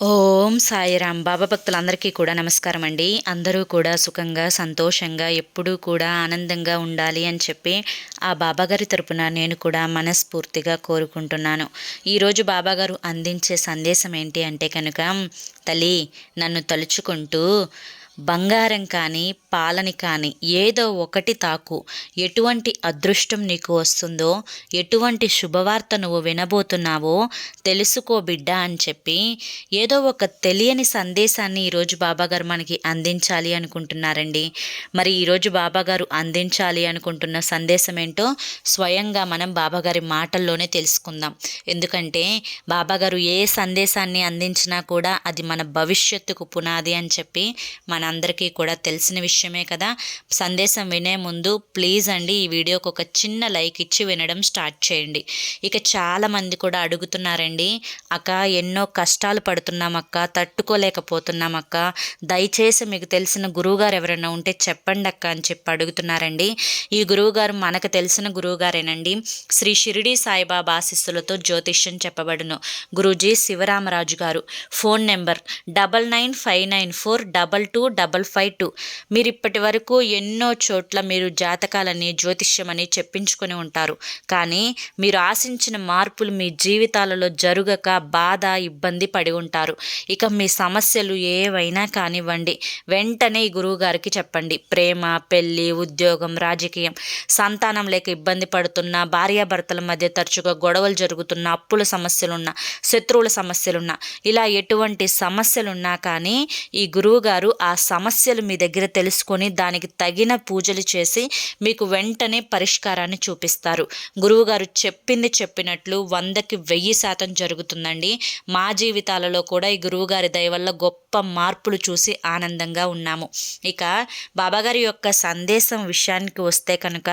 ఓం సాయిరామ్. బాబా భక్తులందరికీ కూడా నమస్కారం అండి. అందరూ కూడా సుఖంగా సంతోషంగా ఎప్పుడూ కూడా ఆనందంగా ఉండాలి అని చెప్పి ఆ బాబాగారి తరపున నేను కూడా మనస్ఫూర్తిగా కోరుకుంటున్నాను. ఈరోజు బాబాగారు అందించే సందేశం ఏంటి అంటే కనుక, తల్లి నన్ను తలుచుకుంటూ బంగారం కానీ పాలని కానీ ఏదో ఒకటి తాకు, ఎటువంటి అదృష్టం నీకు వస్తుందో, ఎటువంటి శుభవార్త నువ్వు వినబోతున్నావో తెలుసుకో బిడ్డ అని చెప్పి ఏదో ఒక తెలియని సందేశాన్ని ఈరోజు బాబాగారు మనకి అందించాలి అనుకుంటున్నారండి. మరి ఈరోజు బాబాగారు అందించాలి అనుకుంటున్న సందేశం ఏంటో స్వయంగా మనం బాబాగారి మాటల్లోనే తెలుసుకుందాం. ఎందుకంటే బాబాగారు ఏ సందేశాన్ని అందించినా కూడా అది మన భవిష్యత్తుకు పునాది అని చెప్పి మనందరికీ కూడా తెలిసిన విషయమే కదా. సందేశం వినే ముందు ప్లీజ్ అండి ఈ వీడియోకి ఒక చిన్న లైక్ ఇచ్చి వినడం స్టార్ట్ చేయండి. ఇక చాలామంది కూడా అడుగుతున్నారండి, అక్క ఎన్నో కష్టాలు పడుతున్నాం అక్క, తట్టుకోలేకపోతున్నాం అక్క, దయచేసి మీకు తెలిసిన గురువుగారు ఎవరైనా ఉంటే చెప్పండి అక్క అని చెప్పి అడుగుతున్నారండి. ఈ గురువుగారు మనకు తెలిసిన గురువుగారేనండి. శ్రీ షిరిడి సాయిబాబా ఆశీస్సులతో జ్యోతిష్యం చెప్పబడును గురూజీ శివరామరాజు గారు. Phone number 9959422552. మీరు ఇప్పటి వరకు ఎన్నో చోట్ల మీరు జాతకాలని జ్యోతిష్యం అని చెప్పించుకొని ఉంటారు, కానీ మీరు ఆశించిన మార్పులు మీ జీవితాలలో జరుగక బాధ ఇబ్బంది పడి ఉంటారు. ఇక మీ సమస్యలు ఏవైనా కానివ్వండి, వెంటనే ఈ గురువు గారికి చెప్పండి. ప్రేమ, పెళ్ళి, ఉద్యోగం, రాజకీయం, సంతానం లేక ఇబ్బంది పడుతున్న, భార్యాభర్తల మధ్య తరచుగా గొడవలు జరుగుతున్న, అప్పుల సమస్యలున్నా, శత్రువుల సమస్యలున్నా, ఇలా ఎటువంటి సమస్యలున్నా కానీ ఈ గురువుగారు ఆ సమస్యలు మీ దగ్గర తెలుసుకొని దానికి తగిన పూజలు చేసి మీకు వెంటనే పరిష్కారాన్ని చూపిస్తారు. గురువుగారు చెప్పింది చెప్పినట్లు 100కి 1000% జరుగుతుందండి. మా జీవితాలలో కూడా ఈ గురువుగారి దయ వల్ల గొప్ప మార్పులు చూసి ఆనందంగా ఉన్నాము. ఇక బాబాగారి యొక్క సందేశం విషయానికి వస్తే కనుక,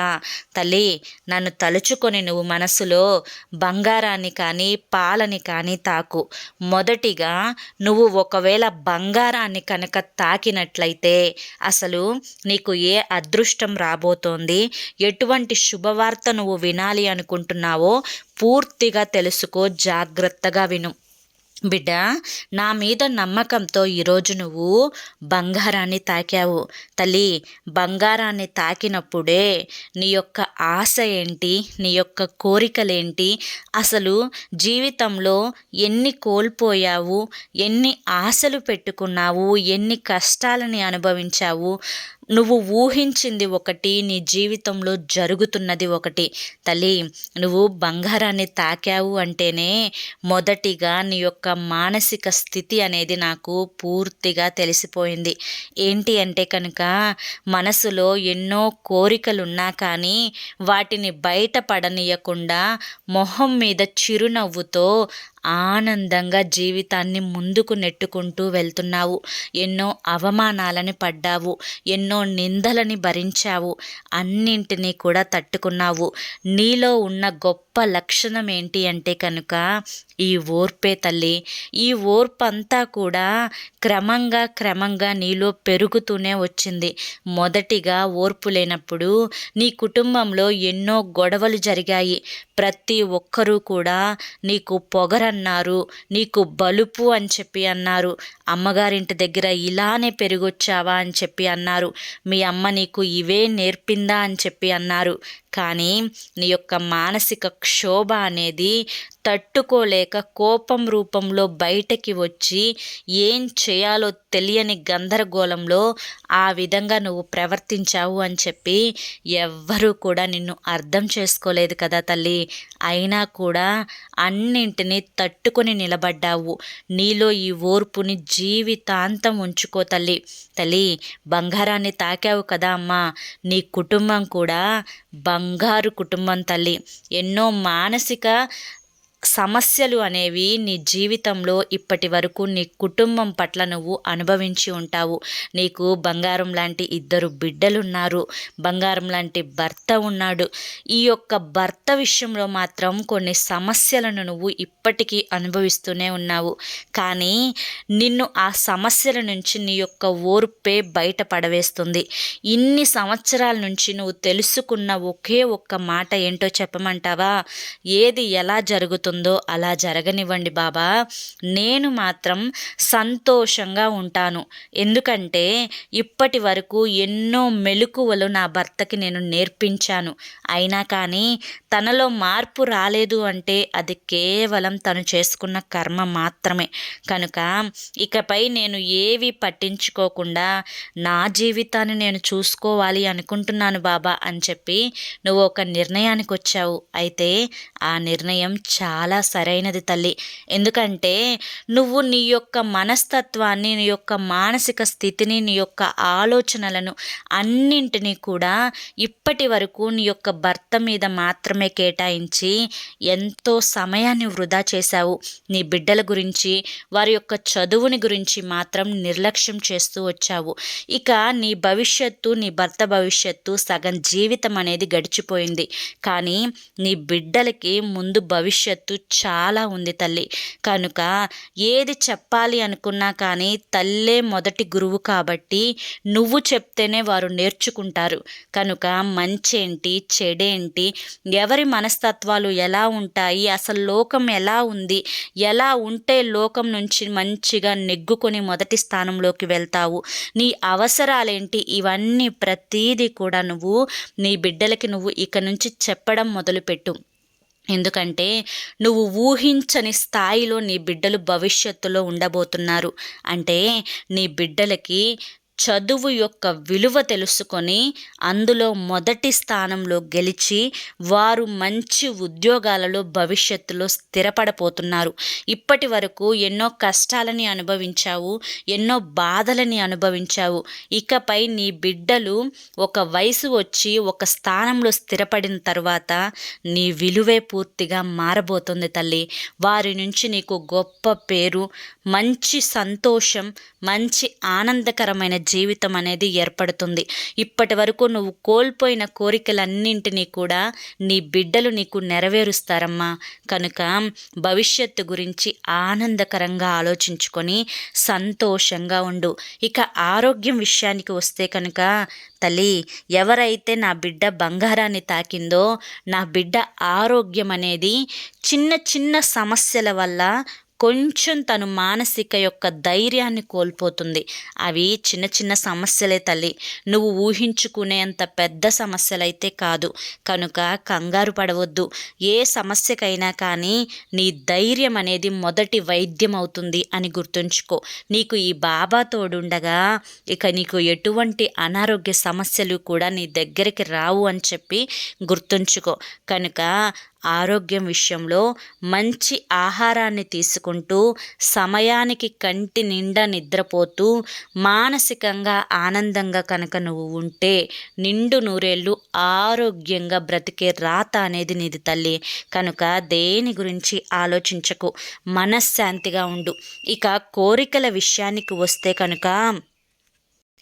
తల్లి నన్ను తలుచుకొని నువ్వు మనసులో బంగారాన్ని కానీ పాలని కానీ తాకు. మొదటిగా నువ్వు ఒకవేళ బంగారాన్ని కనుక తాకినట్లయితే అసలు నీకు ఏ అదృష్టం రాబోతోంది, ఎటువంటి శుభవార్త నువ్వు వినాలి అనుకుంటున్నావో పూర్తిగా తెలుసుకో, జాగ్రత్తగా విను. బిడ్డ, నా మీద నమ్మకంతో ఈరోజు నువ్వు బంగారాన్ని తాకావు. తల్లి, బంగారాన్ని తాకినప్పుడే నీ యొక్క ఆశ ఏంటి, నీ యొక్క కోరికలేంటి, అసలు జీవితంలో ఎన్ని కోల్పోయావు, ఎన్ని ఆశలు పెట్టుకున్నావు, ఎన్ని కష్టాలని అనుభవించావు, నువ్వు ఊహించింది ఒకటి, నీ జీవితంలో జరుగుతున్నది ఒకటి. తల్లి, నువ్వు బంగారాన్ని తాకావు అంటేనే మొదటిగా నీ యొక్క మానసిక స్థితి అనేది నాకు పూర్తిగా తెలిసిపోయింది. ఏంటి అంటే కనుక, మనసులో ఎన్నో కోరికలున్నా కానీ వాటిని బయటపడనీయకుండా మొహం మీద చిరునవ్వుతో ఆనందంగా జీవితాన్ని ముందుకు నెట్టుకుంటూ వెళ్తున్నావు. ఎన్నో అవమానాలని పడ్డావు, ఎన్నో నిందలని భరించావు, అన్నింటినీ కూడా తట్టుకున్నావు. నీలో ఉన్న గొప్ప లక్షణం ఏంటి అంటే కనుక ఈ ఓర్పే తల్లి. ఈ ఓర్పు అంతా కూడా క్రమంగా నీలో పెరుగుతూనే వచ్చింది. మొదటిగా ఓర్పు లేనప్పుడు నీ కుటుంబంలో ఎన్నో గొడవలు జరిగాయి. ప్రతి ఒక్కరూ కూడా నీకు పొగరన్నారు, నీకు బలుపు అని చెప్పి అన్నారు, అమ్మగారింటి దగ్గర ఇలానే పెరిగొచ్చావా అని చెప్పి అన్నారు, మీ అమ్మ నీకు ఇవే నేర్పిందా అని చెప్పి అన్నారు. కానీ నీ యొక్క మానసిక క్షోభ అనేది తట్టుకోలేక కోపం రూపంలో బయటకి వచ్చి ఏం చేయాలో తెలియని గందరగోళంలో ఆ విధంగా నువ్వు ప్రవర్తించావు అని చెప్పి ఎవ్వరూ కూడా నిన్ను అర్థం చేసుకోలేదు కదా తల్లి. అయినా కూడా అన్నింటినీ తట్టుకొని నిలబడ్డావు. నీలో ఈ ఓర్పుని జీవితాంతం ఉంచుకో తల్లి. తల్లి, బంగారాన్ని తాకావు కదా అమ్మా, నీ కుటుంబం కూడా బంగారు కుటుంబం తల్లి. ఎన్నో మానసిక సమస్యలు అనేవి నీ జీవితంలో ఇప్పటి వరకు నీ కుటుంబం పట్ల నువ్వు అనుభవించి ఉంటావు. నీకు బంగారం లాంటి 2 బిడ్డలున్నారు, బంగారం లాంటి భర్త ఉన్నాడు. ఈ యొక్క భర్త విషయంలో మాత్రం కొన్ని సమస్యలను నువ్వు ఇప్పటికీ అనుభవిస్తూనే ఉన్నావు. కానీ నిన్ను ఆ సమస్యల నుంచి నీ యొక్క ఓర్పే బయట పడవేస్తుంది. ఇన్ని సంవత్సరాల నుంచి నువ్వు తెలుసుకున్న ఒకే ఒక్క మాట ఏంటో చెప్పమంటావా? ఏది ఎలా జరుగుతుంది జరుగుతుందో అలా జరగనివ్వండి బాబా, నేను మాత్రం సంతోషంగా ఉంటాను. ఎందుకంటే ఇప్పటి వరకు ఎన్నో మెలకువలు నా భర్తకి నేను నేర్పించాను. అయినా కానీ తనలో మార్పు రాలేదు అంటే అది కేవలం తను చేసుకున్న కర్మ మాత్రమే. కనుక ఇకపై నేను ఏవి పట్టించుకోకుండా నా జీవితాన్ని నేను చూసుకోవాలి అనుకుంటున్నాను బాబా అని చెప్పి నువ్వు ఒక నిర్ణయానికి వచ్చావు. అయితే ఆ నిర్ణయం చాలా సరైనది తల్లి. ఎందుకంటే నువ్వు నీ యొక్క మనస్తత్వాన్ని, నీ యొక్క మానసిక స్థితిని, నీ యొక్క ఆలోచనలను అన్నింటినీ కూడా ఇప్పటి వరకు నీ యొక్క భర్త మీద మాత్రమే కేటాయించి ఎంతో సమయాన్ని వృధా చేశావు. నీ బిడ్డల గురించి, వారి యొక్క చదువుని గురించి మాత్రం నిర్లక్ష్యం చేస్తూ వచ్చావు. ఇక నీ భవిష్యత్తు, నీ భర్త భవిష్యత్తు, సగం జీవితం అనేది గడిచిపోయింది. కానీ నీ బిడ్డలకి ముందు భవిష్యత్తు చాలా ఉంది తల్లి. కనుక ఏది చెప్పాలి అనుకున్నా కానీ తల్లే మొదటి గురువు కాబట్టి నువ్వు చెప్తేనే వారు నేర్చుకుంటారు. కనుక మంచేంటి, చెడేంటి, ఎవరి మనస్తత్వాలు ఎలా ఉంటాయి, అసలు లోకం ఎలా ఉంది, ఎలా ఉంటే లోకం నుంచి మంచిగా నెగ్గుకొని మొదటి స్థానంలోకి వెళ్తావు, నీ అవసరాలేంటి, ఇవన్నీ ప్రతీది కూడా నువ్వు నీ బిడ్డలకి నువ్వు ఇక నుంచి చెప్పడం మొదలుపెట్టు. ఎందుకంటే నువ్వు ఊహించని స్థాయిలో నీ బిడ్డలు భవిష్యత్తులో ఉండబోతున్నారు. అంటే నీ బిడ్డలకి చదువు యొక్క విలువ తెలుసుకొని అందులో మొదటి స్థానంలో గెలిచి వారు మంచి ఉద్యోగాలలో భవిష్యత్తులో స్థిరపడపోతున్నారు. ఇప్పటి వరకు ఎన్నో కష్టాలని అనుభవించావు, ఎన్నో బాధలని అనుభవించావు. ఇకపై నీ బిడ్డలు ఒక వయసు వచ్చి ఒక స్థానంలో స్థిరపడిన తర్వాత నీ విలువే పూర్తిగా మారబోతుంది తల్లి. వారి నుంచి నీకు గొప్ప పేరు, మంచి సంతోషం, మంచి ఆనందకరమైన జీవితం అనేది ఏర్పడుతుంది. ఇప్పటి వరకు నువ్వు కోల్పోయిన కోరికలన్నింటినీ కూడా నీ బిడ్డలు నీకు నెరవేరుస్తారమ్మా. కనుక భవిష్యత్తు గురించి ఆనందకరంగా ఆలోచించుకొని సంతోషంగా ఉండు. ఇక ఆరోగ్యం విషయానికి వస్తే కనుక తల్లి, ఎవరైతే నా బిడ్డ బంగారాన్ని తాకిందో, నా బిడ్డ ఆరోగ్యం అనేది చిన్న చిన్న సమస్యల వల్ల కొంచెం తను మానసిక యొక్క ధైర్యాన్ని కోల్పోతుంది. అవి చిన్న చిన్న సమస్యలే తల్లి, నువ్వు ఊహించుకునేంత పెద్ద సమస్యలైతే కాదు. కనుక కంగారు పడవద్దు. ఏ సమస్యకైనా కానీ నీ ధైర్యం అనేది మొదటి వైద్యం అవుతుంది అని గుర్తుంచుకో. నీకు ఈ బాబా తోడుండగా ఇక నీకు ఎటువంటి అనారోగ్య సమస్యలు కూడా నీ దగ్గరికి రావు అని చెప్పి గుర్తుంచుకో. కనుక ఆరోగ్యం విషయంలో మంచి ఆహారాన్ని తీసుకుంటూ సమయానికి కంటి నిండా నిద్రపోతూ మానసికంగా ఆనందంగా కనుక నువ్వు ఉంటే నిండు నూరేళ్ళు ఆరోగ్యంగా బ్రతికే రాత అనేది నీది తల్లి. కనుక దేని గురించి ఆలోచించకు, మనశ్శాంతిగా ఉండు. ఇక కోరికల విషయానికి వస్తే కనుక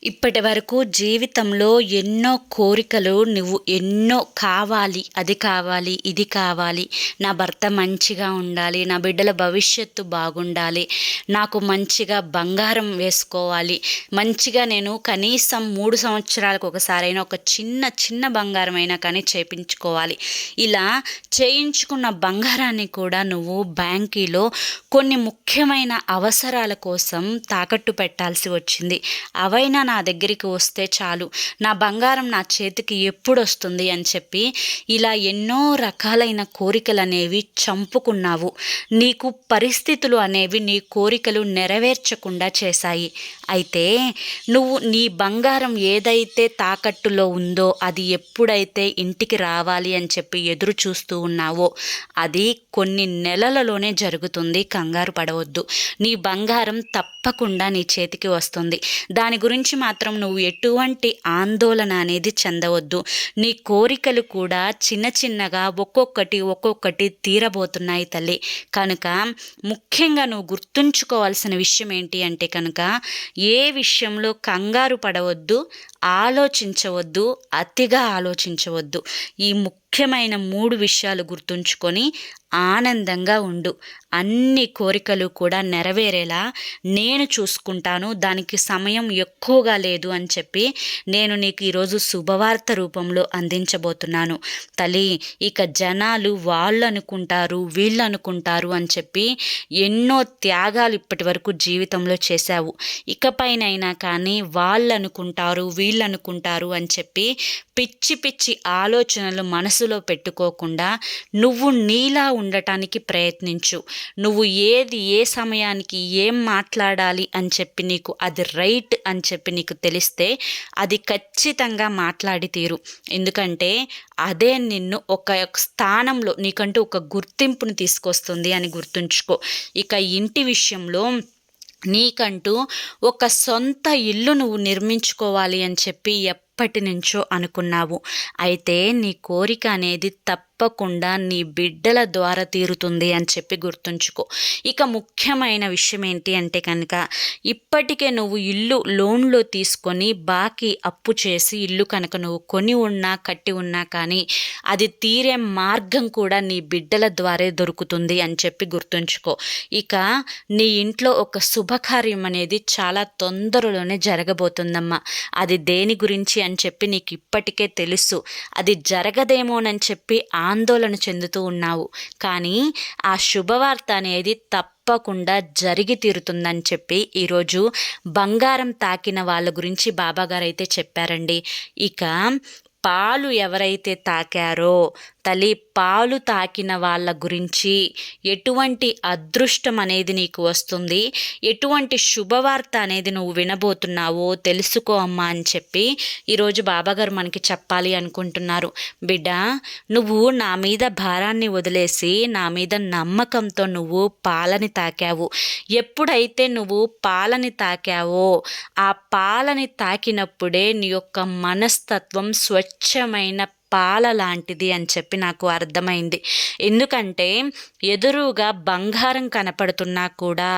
ఇప్పటి వరకు జీవితంలో ఎన్నో కోరికలు, నువ్వు ఎన్నో కావాలి, అది కావాలి, ఇది కావాలి, నా భర్త మంచిగా ఉండాలి, నా బిడ్డల భవిష్యత్తు బాగుండాలి, నాకు మంచిగా బంగారం వేసుకోవాలి, మంచిగా నేను కనీసం 3 సంవత్సరాలకు ఒకసారైనా ఒక చిన్న బంగారం అయినా కానీ చేయించుకోవాలి. ఇలా చేయించుకున్న బంగారాన్ని కూడా నువ్వు బ్యాంకీలో కొన్ని ముఖ్యమైన అవసరాల కోసం తాకట్టు పెట్టాల్సి వచ్చింది. అవైనా నా దగ్గరికి వస్తే చాలు, నా బంగారం నా చేతికి ఎప్పుడు వస్తుంది అని చెప్పి ఇలా ఎన్నో రకాలైన కోరికలు అనేవి చంపుకున్నావు. నీకు పరిస్థితులు అనేవి నీ కోరికలు నెరవేర్చకుండా చేశాయి. అయితే నువ్వు నీ బంగారం ఏదైతే తాకట్టులో ఉందో అది ఎప్పుడైతే ఇంటికి రావాలి అని చెప్పి ఎదురు చూస్తూ ఉన్నావో అది కొన్ని నెలలలోనే జరుగుతుంది. కంగారు పడవద్దు. నీ బంగారం తప్పకుండా నీ చేతికి వస్తుంది. దాని గురించి మాత్రం నువ్వు ఎటువంటి ఆందోళన అనేది చెందవద్దు. నీ కోరికలు కూడా చిన్నగా ఒక్కొక్కటి తీరబోతున్నాయి తల్లి. కనుక ముఖ్యంగా నువ్వు గుర్తుంచుకోవాల్సిన విషయం ఏంటి అంటే కనుక ఏ విషయంలో కంగారు పడవద్దు, ఆలోచించవద్దు, అతిగా ఆలోచించవద్దు. ఈ ముఖ్యమైన 3 విషయాలు గుర్తుంచుకొని ఆనందంగా ఉండు. అన్ని కోరికలు కూడా నెరవేరేలా నేను చూసుకుంటాను. దానికి సమయం ఎక్కువగా లేదు అని చెప్పి నేను నీకు ఈరోజు శుభవార్త రూపంలో అందించబోతున్నాను. తల్లి, ఇక జనాలు వాళ్ళు అనుకుంటారు, వీళ్ళు అనుకుంటారు అని చెప్పి ఎన్నో త్యాగాలు ఇప్పటి వరకు జీవితంలో చేశావు. ఇకపైనైనా కానీ వాళ్ళు అనుకుంటారు, వీళ్ళు అనుకుంటారు అని చెప్పి పిచ్చి పిచ్చి ఆలోచనలు మనసులో పెట్టుకోకుండా నువ్వు నీలా ఉండటానికి ప్రయత్నించు. నువ్వు ఏ సమయానికి ఏం మాట్లాడాలి అని చెప్పి నీకు అది రైట్ అని చెప్పి నీకు తెలిస్తే అది ఖచ్చితంగా మాట్లాడి తీరు. ఎందుకంటే అదే నిన్ను ఒక స్థానంలో నీకంటూ ఒక గుర్తింపుని తీసుకొస్తుంది అని గుర్తుంచుకో. ఇక ఇంటి విషయంలో నీకంటూ ఒక సొంత ఇల్లు నువ్వు నిర్మించుకోవాలి అని చెప్పి ఎప్పటి నుంచో అనుకున్నావు. అయితే నీ కోరిక అనేది తప్పకుండా నీ బిడ్డల ద్వారా తీరుతుంది అని చెప్పి గుర్తుంచుకో. ఇక ముఖ్యమైన విషయం ఏంటి అంటే కనుక, ఇప్పటికే నువ్వు ఇల్లు లోన్లో తీసుకొని బాకీ అప్పు చేసి ఇల్లు కనుక నువ్వు కొని ఉన్నా కట్టి ఉన్నా కానీ అది తీరే మార్గం కూడా నీ బిడ్డల ద్వారే దొరుకుతుంది అని చెప్పి గుర్తుంచుకో. ఇక నీ ఇంట్లో ఒక శుభకార్యం అనేది చాలా తొందరలోనే జరగబోతుందమ్మా. అది దేని గురించి అని చెప్పి నీకు ఇప్పటికే తెలుసు. అది జరగదేమోనని చెప్పి ఆందోళన చెందుతూ ఉన్నావు. కానీ ఆ శుభవార్త అనేది తప్పకుండా జరిగి తీరుతుందని చెప్పి ఈరోజు బంగారం తాకిన వాళ్ళ గురించి బాబాగారు అయితే చెప్పారండి. ఇక పాలు ఎవరైతే తాకారో తల్లి, పాలు తాకిన వాళ్ళ గురించి ఎటువంటి అదృష్టం అనేది నీకు వస్తుంది, ఎటువంటి శుభవార్త అనేది నువ్వు వినబోతున్నావో తెలుసుకో అమ్మా అని చెప్పి ఈరోజు బాబాగారు మనకి చెప్పాలి అనుకుంటున్నారు. బిడ్డ, నువ్వు నా మీద భారాన్ని వదిలేసి నా మీద నమ్మకంతో నువ్వు పాలని తాకావు. ఎప్పుడైతే నువ్వు పాలని తాకావో ఆ పాలని తాకినప్పుడే నీ యొక్క మనస్తత్వం స్వచ్ఛమైన పాల లాంటిది అని చెప్పి నాకు అర్థమైంది. ఎందుకంటే ఎదురుగా బంగారం కనపడుతున్నా కూడా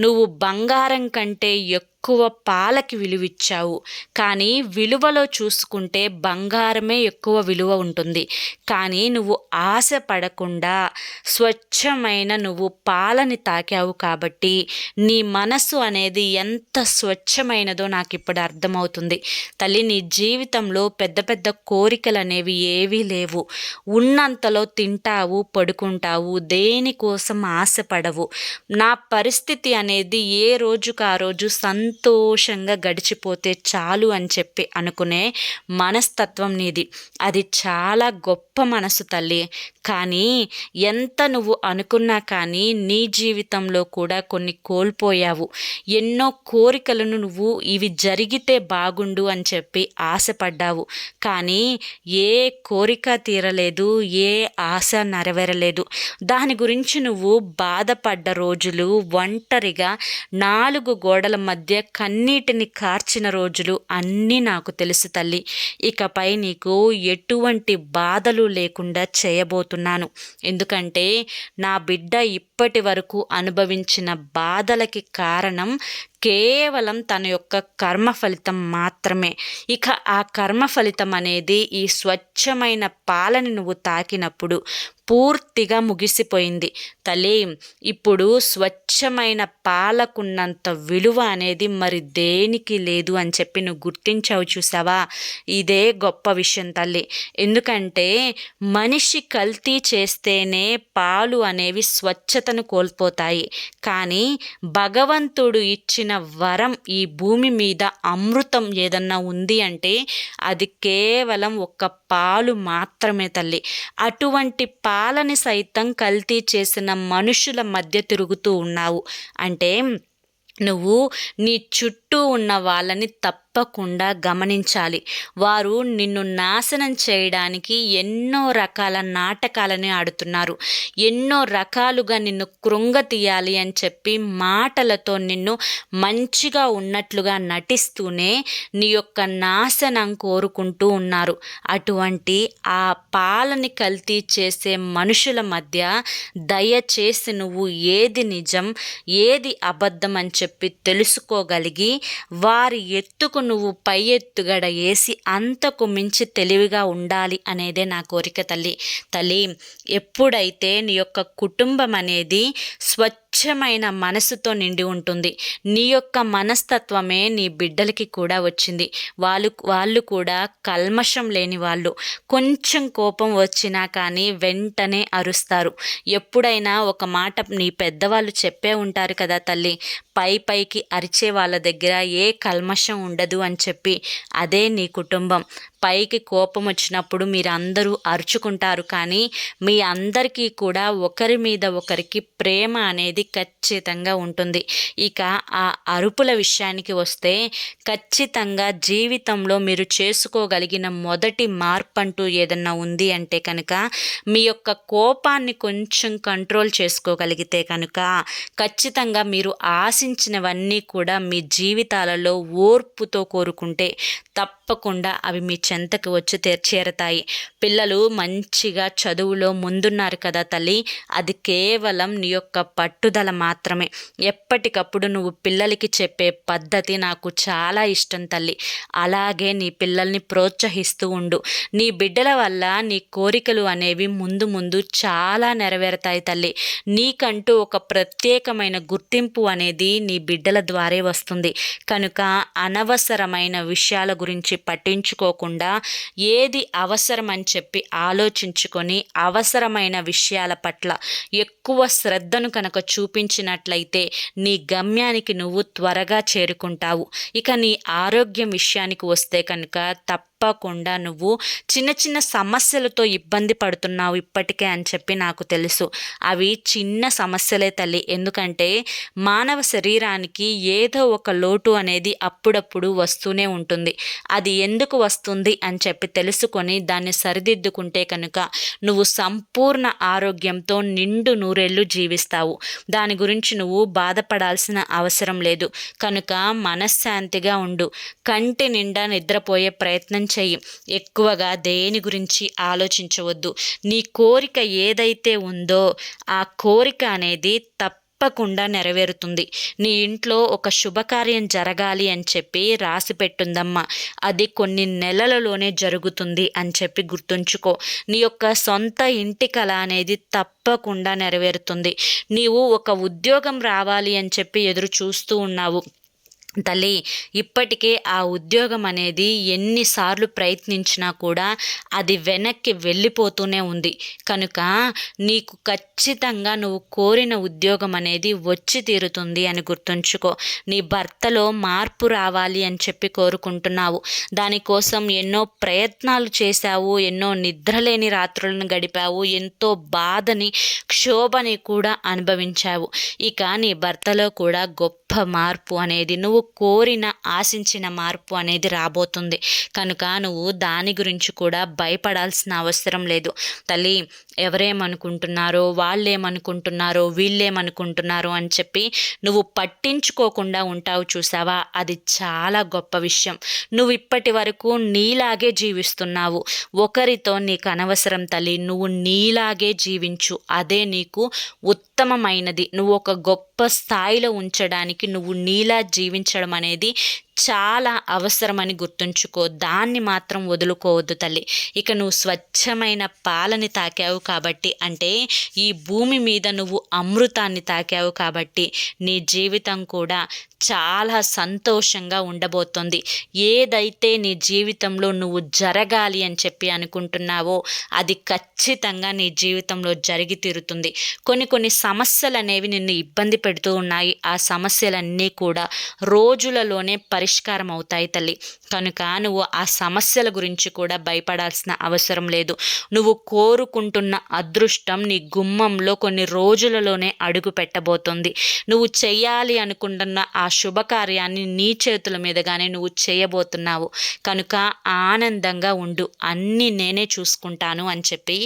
నువ్వు బంగారం కంటే ఎక్కువ పాలకి విలువిచ్చావు. కానీ విలువలో చూసుకుంటే బంగారమే ఎక్కువ విలువ ఉంటుంది. కానీ నువ్వు ఆశ పడకుండా స్వచ్ఛమైన నువ్వు పాలని తాకావు కాబట్టి నీ మనసు అనేది ఎంత స్వచ్ఛమైనదో నాకు ఇప్పుడు అర్థమవుతుంది. తల్లి, నీ జీవితంలో పెద్ద పెద్ద కోరికలు అనేవి ఏవీ లేవు. ఉన్నంతలో తింటావు, పడుకుంటావు, దేనికోసం ఆశపడవు. నా పరిస్థితి అనేది ఏ రోజుకు ఆ రోజు సంతోషంగా గడిచిపోతే చాలు అని చెప్పి అనుకునే మనస్తత్వం నీది. అది చాలా గొప్ప మనసు తల్లి. కానీ ఎంత నువ్వు అనుకున్నా కానీ నీ జీవితంలో కూడా కొన్ని కోల్పోయావు. ఎన్నో కోరికలను నువ్వు ఇవి జరిగితే బాగుండు అని చెప్పి ఆశపడ్డావు. కానీ ఏ కోరిక తీరలేదు, ఏ ఆశ నెరవేరలేదు. దాని గురించి నువ్వు బాధపడ్డ రోజులు, ఒంటరిగా 4 గోడల మధ్య కన్నీటిని కార్చిన రోజులు అన్నీ నాకు తెలుసు తల్లి. ఇకపై నీకు ఎటువంటి బాధలు లేకుండా చేయబోతున్నాను. ఎందుకంటే నా బిడ్డ ఇప్పటి వరకు అనుభవించిన బాధలకి కారణం కేవలం తన యొక్క కర్మ ఫలితం మాత్రమే. ఇక ఆ కర్మ ఫలితం అనేది ఈ స్వచ్ఛమైన పాలని నువ్వు తాకినప్పుడు పూర్తిగా ముగిసిపోయింది తల్లి. ఇప్పుడు స్వచ్ఛమైన పాలకున్నంత విలువ అనేది మరి దేనికి లేదు అని చెప్పి నువ్వు గుర్తించావు చూసావా? ఇదే గొప్ప విషయం తల్లి. ఎందుకంటే మనిషి కల్తీ చేస్తేనే పాలు అనేవి స్వచ్ఛతను కోల్పోతాయి. కానీ భగవంతుడు ఇచ్చిన వరం, ఈ భూమి మీద అమృతం ఏదన్నా ఉంది అంటే అది కేవలం ఒక్క పాలు మాత్రమే తల్లి. అటువంటి పాలని సైతం కల్తీ చేసిన మనుషుల మధ్య తిరుగుతూ ఉన్నావు అంటే నువ్వు నీ చుట్టూ ఉన్న వాళ్ళని తప్పకుండా గమనించాలి. వారు నిన్ను నాశనం చేయడానికి ఎన్నో రకాల నాటకాలని ఆడుతున్నారు. ఎన్నో రకాలుగా నిన్ను కృంగతీయాలి అని చెప్పి మాటలతో నిన్ను మంచిగా ఉన్నట్లుగా నటిస్తూనే నీ యొక్క నాశనం కోరుకుంటూ ఉన్నారు. అటువంటి ఆ పాలని కల్తీ చేసే మనుషుల మధ్య దయచేసి నువ్వు ఏది నిజం, ఏది అబద్ధం అని చెప్పి తెలుసుకోగలిగి వారి ఎత్తుకు నువ్వు పై ఎత్తుగడ వేసి అంతకు మించి తెలివిగా ఉండాలి అనేదే నా కోరిక తల్లి. ఎప్పుడైతే నీ యొక్క కుటుంబం అనేది స్వచ్ఛమైన మనసుతో నిండి ఉంటుంది, నీ యొక్క మనస్తత్వమే నీ బిడ్డలకి కూడా వచ్చింది. వాళ్ళు కూడా కల్మషం లేని వాళ్ళు. కొంచెం కోపం వచ్చినా కానీ వెంటనే అరుస్తారు. ఎప్పుడైనా ఒక మాట నీ పెద్దవాళ్ళు చెప్పే ఉంటారు కదా తల్లి, పైకి అరిచే వాళ్ళ దగ్గర ఏ కల్మషం ఉండదు అని చెప్పి. అదే నీ కుటుంబం. పైకి కోపం వచ్చినప్పుడు మీరందరూ అరుచుకుంటారు, కానీ మీ అందరికీ కూడా ఒకరి మీద ఒకరికి ప్రేమ అనేది ఖచ్చితంగా ఉంటుంది. ఇక ఆ అరుపుల విషయానికి వస్తే, ఖచ్చితంగా జీవితంలో మీరు చేసుకోగలిగిన మొదటి మార్పు అంటూ ఏదన్నా ఉంది అంటే కనుక, మీ యొక్క కోపాన్ని కొంచెం కంట్రోల్ చేసుకోగలిగితే కనుక ఖచ్చితంగా మీరు ఆశించినవన్నీ కూడా మీ జీవితాలలో ఓర్పుతో కోరుకుంటే తప్పకుండా అవి మీ చెంతకు వచ్చి చేరతాయి. పిల్లలు మంచిగా చదువులో ముందున్నారు కదా తల్లి, అది కేవలం నీ యొక్క పట్టుదల మాత్రమే. ఎప్పటికప్పుడు నువ్వు పిల్లలకి చెప్పే పద్ధతి నాకు చాలా ఇష్టం తల్లి. అలాగే నీ పిల్లల్ని ప్రోత్సహిస్తూ ఉండు. నీ బిడ్డల వల్ల నీ కోరికలు అనేవి ముందు చాలా నెరవేరుతాయి తల్లి. నీకంటూ ఒక ప్రత్యేకమైన గుర్తింపు అనేది నీ బిడ్డల ద్వారే వస్తుంది. కనుక అనవసరమైన విషయాల గురించి పట్టించుకోకుండా ఏది అవసరం అని చెప్పి ఆలోచించుకొని అవసరమైన విషయాల పట్ల ఎక్కువ శ్రద్ధను కనుక చూపించినట్లయితే నీ గమ్యానికి నువ్వు త్వరగా చేరుకుంటావు. ఇక నీ ఆరోగ్యం విషయానికి వస్తే కనుక తప్పకుండా నువ్వు చిన్న సమస్యలతో ఇబ్బంది పడుతున్నావు ఇప్పటికే అని చెప్పి నాకు తెలుసు. అవి చిన్న సమస్యలే తల్లి. ఎందుకంటే మానవ శరీరానికి ఏదో ఒక లోటు అనేది అప్పుడప్పుడు వస్తూనే ఉంటుంది. అది ఎందుకు వస్తుంది అని చెప్పి తెలుసుకొని దాన్ని సరిదిద్దుకుంటే కనుక నువ్వు సంపూర్ణ ఆరోగ్యంతో నిండు నూరేళ్లు జీవిస్తావు. దాని గురించి నువ్వు బాధపడాల్సిన అవసరం లేదు. కనుక మనశ్శాంతిగా ఉండు. కంటి నిండా నిద్రపోయే ప్రయత్నం చెయ్యి. ఎక్కువగా దేని గురించి ఆలోచించవద్దు. నీ కోరిక ఏదైతే ఉందో ఆ కోరిక అనేది తప్పకుండా నెరవేరుతుంది. నీ ఇంట్లో ఒక శుభకార్యం జరగాలి అని చెప్పి రాసి పెట్టుందమ్మా, అది కొన్ని నెలలలోనే జరుగుతుంది అని చెప్పి గుర్తుంచుకో. నీ యొక్క సొంత ఇంటి కల అనేది తప్పకుండా నెరవేరుతుంది. నీవు ఒక ఉద్యోగం రావాలి అని చెప్పి ఎదురు చూస్తూ ఉన్నావు తల్లి. ఇప్పటికే ఆ ఉద్యోగం అనేది ఎన్నిసార్లు ప్రయత్నించినా కూడా అది వెనక్కి వెళ్ళిపోతూనే ఉంది. కనుక నీకు ఖచ్చితంగా నువ్వు కోరిన ఉద్యోగం అనేది వచ్చి తీరుతుంది అని గుర్తుంచుకో. నీ భర్తలో మార్పు రావాలి అని చెప్పి కోరుకుంటున్నావు. దానికోసం ఎన్నో ప్రయత్నాలు చేశావు, ఎన్నో నిద్రలేని రాత్రులను గడిపావు, ఎంతో బాధని క్షోభని కూడా అనుభవించావు. ఇక నీ భర్తలో కూడా గొప్ప మార్పు అనేది, నువ్వు కోరిన ఆశించిన మార్పు అనేది రాబోతుంది. కనుక నువ్వు దాని గురించి కూడా భయపడాల్సిన అవసరం లేదు తల్లి. ఎవరేమనుకుంటున్నారో, వాళ్ళేమనుకుంటున్నారో, వీళ్ళేమనుకుంటున్నారో అని చెప్పి నువ్వు పట్టించుకోకుండా ఉంటావు చూసావా, అది చాలా గొప్ప విషయం. నువ్వు ఇప్పటి వరకు నీలాగే జీవిస్తున్నావు. ఒకరితో నీకు అనవసరం తల్లి. నువ్వు నీలాగే జీవించు. అదే నీకు ఉత్తమమైనది. నువ్వు ఒక గొప్ప స్థాయిలో ఉంచడానికి నువ్వు నీలా జీవించడం అనేది చాలా అవసరమని గుర్తుంచుకో. దాన్ని మాత్రం వదులుకోవద్దు తల్లి. ఇక నువ్వు స్వచ్ఛమైన పాలని తాకావు కాబట్టి, అంటే ఈ భూమి మీద నువ్వు అమృతాన్ని తాకావు కాబట్టి నీ జీవితం కూడా చాలా సంతోషంగా ఉండబోతోంది. ఏదైతే నీ జీవితంలో నువ్వు జరగాలి అని చెప్పి అనుకుంటున్నావో అది ఖచ్చితంగా నీ జీవితంలో జరిగి తీరుతుంది. కొన్ని సమస్యలు అనేవి నిన్ను ఇబ్బంది పెడుతూ ఉన్నాయి. ఆ సమస్యలన్నీ కూడా రోజులలోనే పరిష్కారం అవుతాయి తల్లి. కనుక నువ్వు ఆ సమస్యల గురించి కూడా భయపడాల్సిన అవసరం లేదు. నువ్వు కోరుకుంటున్న అదృష్టం నీ గుమ్మంలో కొన్ని రోజులలోనే అడుగు పెట్టబోతుంది. నువ్వు చేయాలి అనుకుంటున్న ఆ శుభకార్యాన్ని నీ చేతుల మీదుగానే నువ్వు చేయబోతున్నావు. కనుక ఆనందంగా ఉండు. అన్నీ నేనే చూసుకుంటాను అని చెప్పి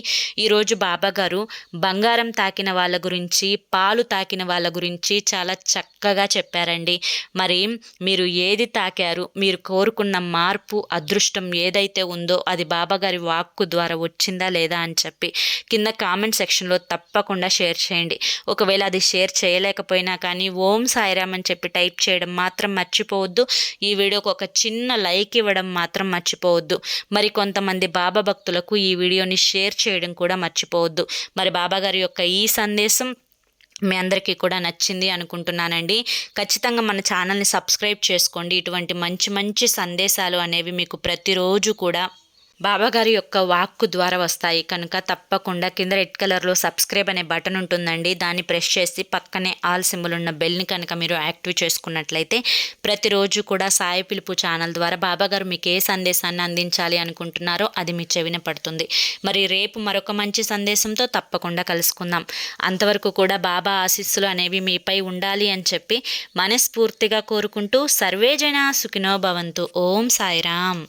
ఈరోజు బాబాగారు బంగారం తాకిన వాళ్ళ గురించి, పాలు తాకిన వాళ్ళ గురించి చాలా చక్కగా చెప్పారండి. మరి మీరు ఏది ఏది తాకారు, మీరు కోరుకున్న మార్పు అదృష్టం ఏదైతే ఉందో అది బాబాగారి వాక్కు ద్వారా వచ్చిందా లేదా అని చెప్పి కింద కామెంట్ సెక్షన్లో తప్పకుండా షేర్ చేయండి. ఒకవేళ అది షేర్ చేయలేకపోయినా కానీ ఓం సాయిరామ్ అని చెప్పి టైప్ చేయడం మాత్రం మర్చిపోవద్దు. ఈ వీడియోకి ఒక చిన్న లైక్ ఇవ్వడం మాత్రం మర్చిపోవద్దు. మరి కొంతమంది బాబా భక్తులకు ఈ వీడియోని షేర్ చేయడం కూడా మర్చిపోవద్దు. మరి బాబాగారి యొక్క ఈ సందేశం మీ అందరికీ కూడా నచ్చింది అనుకుంటున్నానండి. ఖచ్చితంగా మన ఛానల్ని సబ్స్క్రైబ్ చేసుకోండి. ఇటువంటి మంచి మంచి సందేశాలు అనేవి మీకు ప్రతిరోజు కూడా బాబాగారి యొక్క వాక్కు ద్వారా వస్తాయి కనుక తప్పకుండా కింద రెడ్ కలర్లో సబ్స్క్రైబ్ అనే బటన్ ఉంటుందండి. దాన్ని ప్రెస్ చేసి పక్కనే ఆల్ సింబల్ ఉన్న బెల్ని కనుక మీరు యాక్టివ్ చేసుకున్నట్లయితే ప్రతిరోజు కూడా సాయి పిలుపు ఛానల్ ద్వారా బాబాగారు మీకు ఏ సందేశాన్ని అందించాలి అనుకుంటున్నారో అది మీ చెవిన పడుతుంది. మరి రేపు మరొక మంచి సందేశంతో తప్పకుండా కలుసుకుందాం. అంతవరకు కూడా బాబా ఆశీస్సులు అనేవి మీపై ఉండాలి అని చెప్పి మనస్ఫూర్తిగా కోరుకుంటూ సర్వే జన సుఖినో భవంతు. ఓం సాయిరామ్.